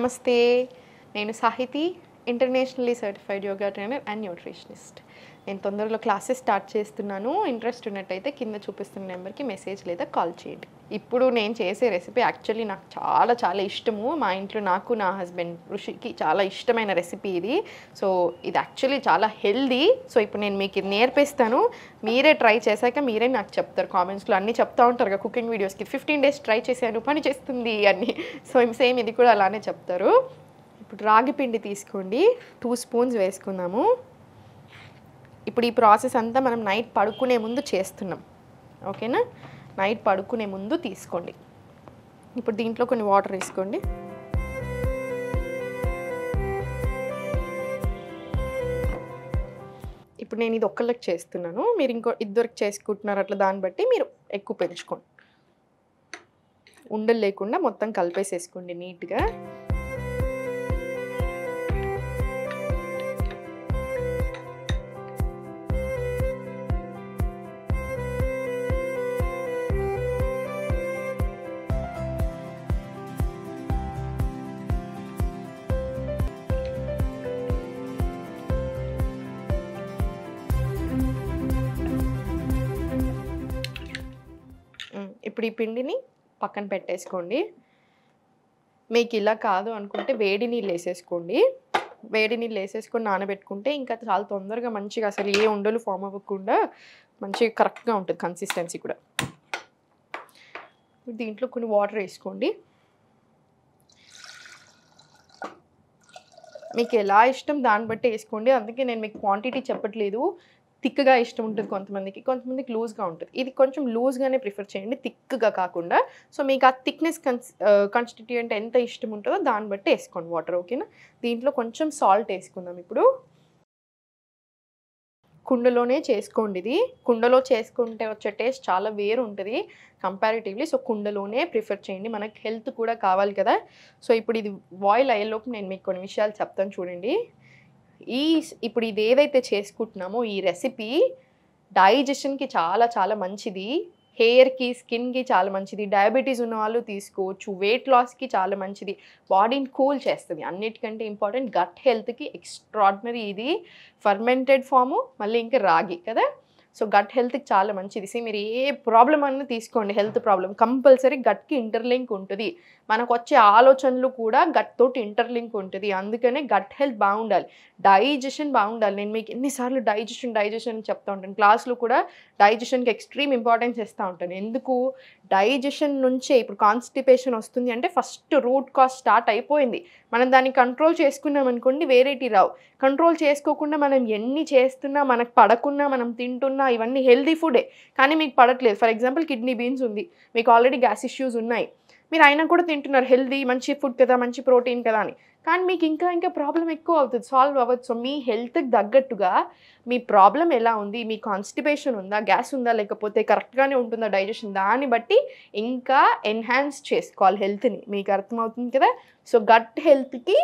నమస్తే, నేను Sahithi, internationally certified yoga trainer and nutritionist. నేను తొందరలో క్లాసెస్ స్టార్ట్ చేస్తున్నాను. ఇంట్రెస్ట్ ఉన్నట్టయితే కింద చూపిస్తున్న నెంబర్కి మెసేజ్ లేదా కాల్ చేయండి. ఇప్పుడు నేను చేసే రెసిపీ యాక్చువల్లీ నాకు చాలా చాలా ఇష్టము. మా ఇంట్లో నాకు, నా హస్బెండ్ ఋషికి చాలా ఇష్టమైన రెసిపీ ఇది. సో ఇది యాక్చువల్లీ చాలా హెల్దీ. సో ఇప్పుడు నేను మీకు ఇది నేర్పిస్తాను. మీరే ట్రై చేశాక మీరే నాకు చెప్తారు. కామెంట్స్లో అన్నీ చెప్తూ ఉంటారు కదా కుకింగ్ వీడియోస్కి, 15 days ట్రై చేశాను, పని చేస్తుంది అని. సో సేమ్ ఇది కూడా అలానే చెప్తారు. ఇప్పుడు రాగి పిండి తీసుకోండి, 2 spoons వేసుకుందాము. ఇప్పుడు ఈ ప్రాసెస్ అంతా మనం నైట్ పడుకునే ముందు చేస్తున్నాం, ఓకేనా? నైట్ పడుకునే ముందు తీసుకోండి. ఇప్పుడు దీంట్లో కొన్ని వాటర్ వేసుకోండి. ఇప్పుడు నేను ఇది ఒక్కళ్ళకి చేస్తున్నాను, మీరు ఇంకో ఇద్దరికి చేసుకుంటున్నారు, అట్లా దాన్ని బట్టి మీరు ఎక్కువ పెంచుకోండి. ఉండలు లేకుండా మొత్తం కలిపేసేసుకోండి నీట్గా. ఇప్పుడు ఈ పిండిని పక్కన పెట్టేసుకోండి. మీకు ఇలా కాదు అనుకుంటే వేడి నీళ్ళు వేసేసుకోండి. వేడి నీళ్ళు వేసేసుకొని నానబెట్టుకుంటే ఇంకా చాలా తొందరగా మంచిగా అసలు ఏ ఉండలు ఫామ్ అవ్వకుండా మంచిగా కరెక్ట్గా ఉంటుంది కన్సిస్టెన్సీ కూడా. దీంట్లో కొన్ని వాటర్ వేసుకోండి. మీకు ఎలా ఇష్టం దాన్ని బట్టి వేసుకోండి. అందుకే నేను మీకు క్వాంటిటీ చెప్పట్లేదు. థిక్గా ఇష్టం ఉంటుంది కొంతమందికి, కొంతమందికి లూజ్గా ఉంటుంది. ఇది కొంచెం లూజ్గానే ప్రిఫర్ చేయండి, థిక్గా కాకుండా. సో మీకు ఆ థిక్నెస్ కాన్స్టిట్యూయెంట్ ఎంత ఇష్టం ఉంటుందో దాన్ని బట్టి వేసుకోండి వాటర్, ఓకేనా? దీంట్లో కొంచెం సాల్ట్ వేసుకుందాం. ఇప్పుడు కుండలోనే చేసుకోండి. ఇది కుండలో చేసుకుంటే వచ్చే టేస్ట్ చాలా వేరు ఉంటుంది కంపారిటివ్లీ. సో కుండలోనే ప్రిఫర్ చేయండి, మనకి హెల్త్ కూడా కావాలి కదా. సో ఇప్పుడు ఇది బాయిల్ అయ్యేలోపు నేను మీకు కొన్ని విషయాలు చెప్తాను చూడండి. ఇప్పుడు ఇది ఏదైతే చేసుకుంటున్నామో ఈ రెసిపీ డైజెషన్కి చాలా చాలా మంచిది, హెయిర్కి, స్కిన్కి చాలా మంచిది, డయాబెటీస్ ఉన్న వాళ్ళు తీసుకోవచ్చు, వెయిట్ లాస్కి చాలా మంచిది, బాడీని కూల్ చేస్తుంది. అన్నిటికంటే ఇంపార్టెంట్ గట్ హెల్త్కి ఎక్స్ట్రాడినరీ ఇది. ఫర్మెంటెడ్ ఫాము, మళ్ళీ ఇంకా రాగి కదా. సో గట్ హెల్త్కి చాలా మంచిది. మీరు ఏ ప్రాబ్లం అన్నా తీసుకోండి, హెల్త్ ప్రాబ్లం కంపల్సరీ గట్కి ఇంటర్లింక్ ఉంటుంది. మనకు వచ్చే ఆలోచనలు కూడా గట్ తోటి ఇంటర్లింక్ ఉంటుంది. అందుకనే గట్ హెల్త్ బాగుండాలి, డైజెషన్ బాగుండాలి. నేను మీకు ఎన్నిసార్లు డైజెషన్ చెప్తూ ఉంటాను, క్లాస్లో కూడా డైజెషన్కి ఎక్స్ట్రీమ్ ఇంపార్టెన్స్ ఇస్తూ ఉంటాను. ఎందుకు? డైజెషన్ నుంచే ఇప్పుడు కాన్స్టిపేషన్ వస్తుంది అంటే ఫస్ట్ రూట్ కాజ్ స్టార్ట్ అయిపోయింది. మనం దాన్ని కంట్రోల్ చేసుకున్నాం అనుకోండి, వేరేటి రావు. కంట్రోల్ చేసుకోకుండా మనం ఎన్ని చేస్తున్నా, మనకు పడకున్నా, మనం తింటున్నా, ఇవన్నీ హెల్దీ ఫుడే కానీ మీకు పడట్లేదు. ఫర్ ఎగ్జాంపుల్ కిడ్నీ బీన్స్ ఉంది, మీకు ఆల్రెడీ గ్యాస్ ఇష్యూస్ ఉన్నాయి, మీరు అయినా కూడా తింటున్నారు, హెల్దీ మంచి ఫుడ్ కదా, మంచి ప్రోటీన్ కదా అని, కానీ మీకు ఇంకా ప్రాబ్లం ఎక్కువ అవుతుంది, సాల్వ్ అవ్వదు. సో మీ హెల్త్కి తగ్గట్టుగా మీ ప్రాబ్లం ఎలా ఉంది, మీ కాన్స్టిపేషన్ ఉందా, గ్యాస్ ఉందా, లేకపోతే కరెక్ట్గానే ఉంటుందా డైజెషన్, దాన్ని బట్టి ఇంకా ఎన్హాన్స్ చేసుకోవాలి హెల్త్ని. మీకు అర్థమవుతుంది కదా. సో గట్ హెల్త్కి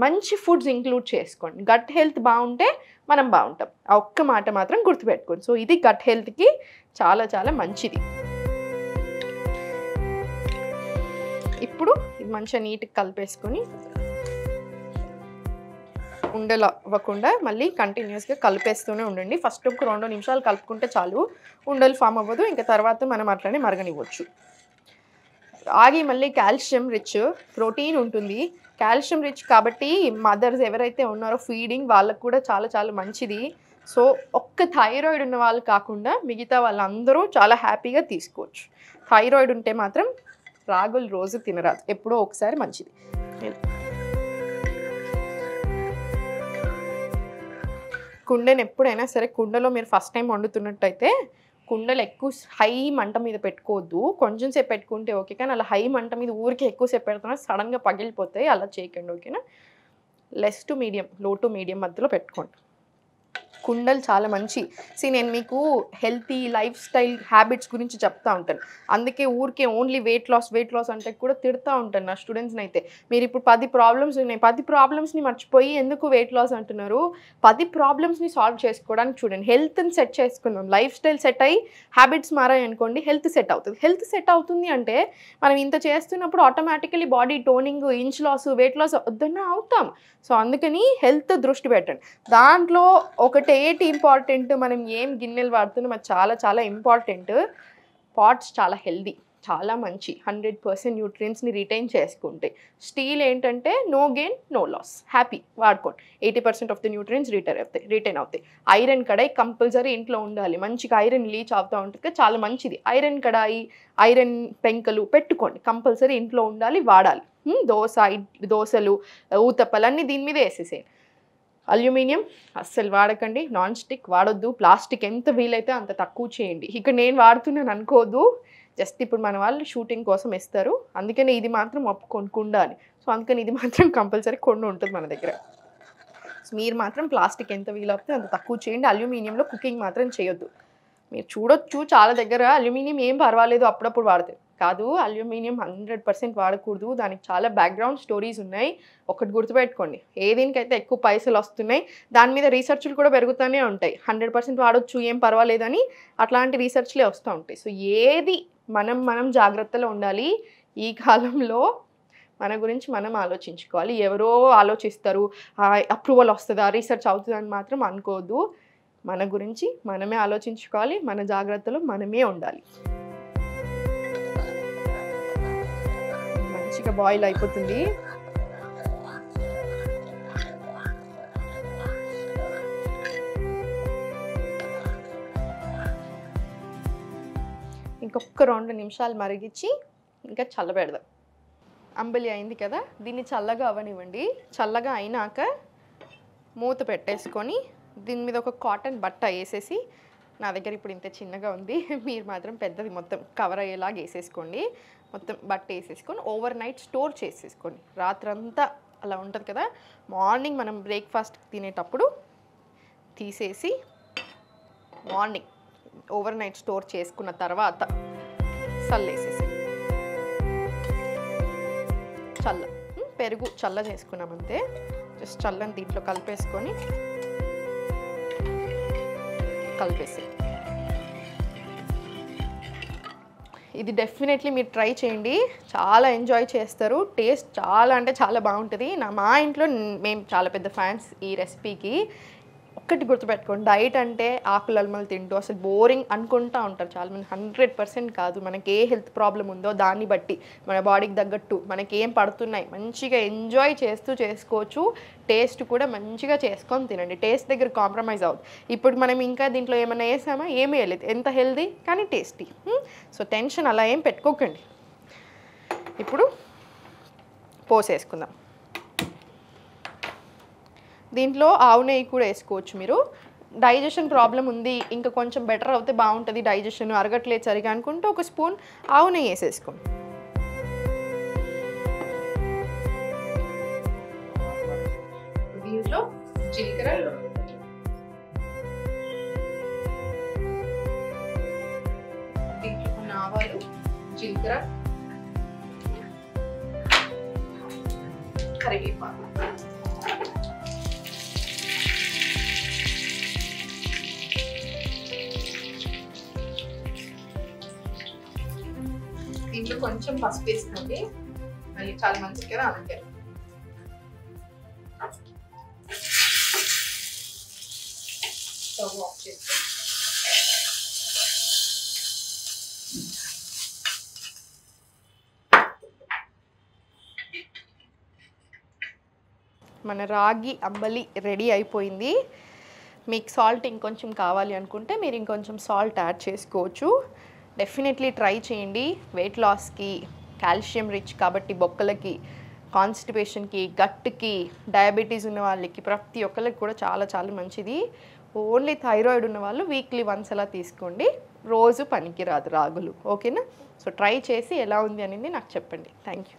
మంచి ఫుడ్స్ ఇంక్లూడ్ చేసుకోండి. గట్ హెల్త్ బాగుంటే మనం బాగుంటాం, ఆ ఒక్క మాట మాత్రం గుర్తుపెట్టుకోండి. సో ఇది గట్ హెల్త్కి చాలా చాలా మంచిది. ఇప్పుడు ఇది మంచిగా నీట్గా కలిపేసుకొని ఉండలు అవ్వకుండా మళ్ళీ కంటిన్యూస్గా కలిపేస్తూనే ఉండండి. ఫస్ట్ ఒక 2 నిమిషాలు కలుపుకుంటే చాలు, ఉండలు ఫామ్ అవ్వదు. ఇంకా తర్వాత మనం అట్లనే మరగనివ్వచ్చు. రాగి మళ్ళీ కాల్షియం రిచ్, ప్రోటీన్ ఉంటుంది, కాల్షియం రిచ్ కాబట్టి మదర్స్ ఎవరైతే ఉన్నారో ఫీడింగ్ వాళ్ళకు కూడా చాలా చాలా మంచిది. సో ఒక్క థైరాయిడ్ ఉన్న వాళ్ళు కాకుండా మిగతా వాళ్ళందరూ చాలా హ్యాపీగా తీసుకోవచ్చు. థైరాయిడ్ ఉంటే మాత్రం రాగులు రోజు తినరాదు, ఎప్పుడో ఒకసారి మంచిది. కుండను ఎప్పుడైనా సరే, కుండలో మీరు ఫస్ట్ టైం వండుతున్నట్టయితే కుండలు ఎక్కువ హై మంట మీద పెట్టుకోవద్దు, కొంచెం సేపు పెట్టుకుంటే ఓకే. కానీ అలా హై మంట మీద ఊరికి ఎక్కువసేపు పెడుతున్నా సడన్గా పగిలిపోతాయి, అలా చేయకండి, ఓకేనా? లెస్ టు మీడియం, లో టు మీడియం మధ్యలో పెట్టుకోండి. కుండలు చాలా మంచి. నేను మీకు హెల్తీ లైఫ్ స్టైల్ హ్యాబిట్స్ గురించి చెప్తా ఉంటాను. అందుకే ఊరికే ఓన్లీ వెయిట్ లాస్ అంటే కూడా తిడతా ఉంటాను నా స్టూడెంట్స్ని అయితే. మీరు ఇప్పుడు 10 ప్రాబ్లమ్స్ ఉన్నాయి, 10 ప్రాబ్లమ్స్ని మర్చిపోయి ఎందుకు వెయిట్ లాస్ అంటున్నారు? 10 ప్రాబ్లమ్స్ని సాల్వ్ చేసుకోవడానికి చూడండి. హెల్త్ని సెట్ చేసుకుందాం. లైఫ్ స్టైల్ సెట్ అయ్యి హ్యాబిట్స్ మారాయి అనుకోండి, హెల్త్ సెట్ అవుతుంది. హెల్త్ సెట్ అవుతుంది అంటే మనం ఇంత చేస్తున్నప్పుడు automatically body toning, inch loss, weight loss వద్దన్నా అవుతాం. సో అందుకని హెల్త్ దృష్టి పెట్టండి. దాంట్లో ఒకటి ఇంపార్టెంట్, మనం ఏం గిన్నెలు వాడుతున్నాం అది చాలా చాలా ఇంపార్టెంట్. పాట్స్ చాలా హెల్దీ, చాలా మంచి, 100% న్యూట్రియన్స్ని రిటైన్ చేసుకుంటాయి. స్టీల్ ఏంటంటే no gain no loss, happy వాడుకోండి. 80% ఆఫ్ ది న్యూట్రియన్స్ రిటైన్ అవుతాయి. ఐరన్ కడాయి కంపల్సరీ ఇంట్లో ఉండాలి. మంచిగా ఐరన్ లీచ్ అవుతూ ఉంటుంది, చాలా మంచిది. ఐరన్ కడాయి, ఐరన్ పెంకలు పెట్టుకోండి, కంపల్సరీ ఇంట్లో ఉండాలి, వాడాలి. దోశలు, ఊతప్పలు అన్నీ దీని మీద వేసేసేయండి. అల్యూమినియం అస్సలు వాడకండి, నాన్ స్టిక్ వాడొద్దు, ప్లాస్టిక్ ఎంత వీలైతే అంత తక్కువ చేయండి. ఇక్కడ నేను వాడుతున్నాను అనుకోదు, జస్ట్ ఇప్పుడు మన వాళ్ళు షూటింగ్ కోసం ఇస్తారు, అందుకని ఇది మాత్రం కొనుక్కుండాలి. సో అందుకని ఇది మాత్రం కంపల్సరీ కొన్ని ఉంటుంది మన దగ్గర. సో మీరు మాత్రం ప్లాస్టిక్ ఎంత వీలవుతే అంత తక్కువ చేయండి. అల్యూమినియంలో కుకింగ్ మాత్రం చేయొద్దు. మీరు చూడొచ్చు చాలా దగ్గర అల్యూమినియం ఏం పర్వాలేదు అప్పుడప్పుడు వాడతారు, కాదు అల్యూమినియం 100% వాడకూడదు. దానికి చాలా బ్యాక్గ్రౌండ్ స్టోరీస్ ఉన్నాయి. ఒకటి గుర్తుపెట్టుకోండి, ఏదేనికైతే ఎక్కువ పైసలు వస్తున్నాయి దాని మీద రీసెర్చ్లు కూడా పెరుగుతూనే ఉంటాయి. 100% వాడొచ్చు ఏం పర్వాలేదని అట్లాంటి రీసెర్చ్లే వస్తూ ఉంటాయి. సో ఏది మనం జాగ్రత్తలో ఉండాలి. ఈ కాలంలో మన గురించి మనం ఆలోచించుకోవాలి. ఎవరో ఆలోచిస్తారు, అప్రూవల్ వస్తుందా, రీసెర్చ్ అవుతుందని మాత్రం అనుకోవద్దు. మన గురించి మనమే ఆలోచించుకోవాలి, మన జాగ్రత్తలో మనమే ఉండాలి. మంచిగా బాయిల్ అయిపోతుంది. ఇంకొక 2 నిమిషాలు మరిగించి ఇంకా చల్లబెడదాం. అంబలి అయింది కదా, దీన్ని చల్లగా అవ్వనివ్వండి. చల్లగా అయినాక మూత పెట్టేసుకొని దీని మీద ఒక కాటన్ బట్ట వేసేసి, నా దగ్గర ఇప్పుడు ఇంత చిన్నగా ఉంది, మీరు మాత్రం పెద్దది మొత్తం కవర్ అయ్యేలాగా వేసేసుకోండి. మొత్తం బట్ట వేసేసుకొని ఓవర్ నైట్ స్టోర్ చేసేసుకోండి. రాత్రంతా అలా ఉంటుంది కదా, మార్నింగ్ మనం బ్రేక్ఫాస్ట్ తినేటప్పుడు తీసేసి మార్నింగ్ ఓవర్ నైట్ స్టోర్ చేసుకున్న తర్వాత చల్లేసేసి, పెరుగు చల్ల చేసుకున్నామంతే. జస్ట్ చల్లని దీంట్లో కలిపేసి ఇది డెఫినెట్లీ మీరు ట్రై చేయండి, చాలా ఎంజాయ్ చేస్తారు. టేస్ట్ చాలా అంటే చాలా బాగుంటుంది. మా ఇంట్లో మేము చాలా పెద్ద ఫ్యాన్స్ ఈ రెసిపీకి. ఒక్కటి గుర్తుపెట్టుకోండి, డైట్ అంటే ఆకులు అల్మలు తింటూ అసలు బోరింగ్ అనుకుంటూ ఉంటారు చాలామంది. 100% కాదు. మనకి ఏ హెల్త్ ప్రాబ్లం ఉందో దాన్ని బట్టి మన బాడీకి తగ్గట్టు మనకి ఏం పడుతున్నాయి మంచిగా ఎంజాయ్ చేస్తూ చేసుకోవచ్చు. టేస్ట్ కూడా మంచిగా చేసుకొని తినండి. టేస్ట్ దగ్గర కాంప్రమైజ్ అవ్వదు. ఇప్పుడు మనం ఇంకా దీంట్లో ఏమైనా వేసామా, ఏమీ వేయలేదు, ఎంత హెల్దీ కానీ టేస్టీ. సో టెన్షన్ అలా ఏం పెట్టుకోకండి. ఇప్పుడు పోసేసుకుందాం. దీంట్లో ఆవు నెయ్యి కూడా వేసుకోవచ్చు మీరు. డైజెషన్ ప్రాబ్లం ఉంది, ఇంకా కొంచెం బెటర్ అవుతే బాగుంటుంది, డైజెషన్ అరగట్లేదు సరిగా అనుకుంటే ఒక స్పూన్ ఆవు నెయ్యి వేసేసుకోండి. దీంట్లో జీలకర్ర, దీంట్లో ఆవాలు, జీలకర్ర, కరివేపాకు, దీంట్లో కొంచెం పసుపు వేసుకోండి, అది చాలా మంచిది కదా అందుకే. స్టవ్ ఆఫ్ చేసుకోండి. మన రాగి అంబలి రెడీ అయిపోయింది. మీకు సాల్ట్ ఇంకొంచెం కావాలి అనుకుంటే మీరు ఇంకొంచెం సాల్ట్ యాడ్ చేసుకోవచ్చు. డెఫినెట్లీ ట్రై చేయండి. వెయిట్ లాస్కి, కాల్షియం రిచ్ కాబట్టి బొక్కలకి, కాన్స్టిపేషన్కి, గట్కి, డయాబెటీస్ ఉన్న వాళ్ళకి, ప్రతి ఒక్కరికి కూడా చాలా చాలా మంచిది. ఓన్లీ థైరాయిడ్ ఉన్న వాళ్ళు వీక్లీ వన్స్ అలా తీసుకోండి, రోజు పనికిరాదు రాగులు. ఓకేనా? సో ట్రై చేసి ఎలా ఉంది అనేది నాకు చెప్పండి. Thank you.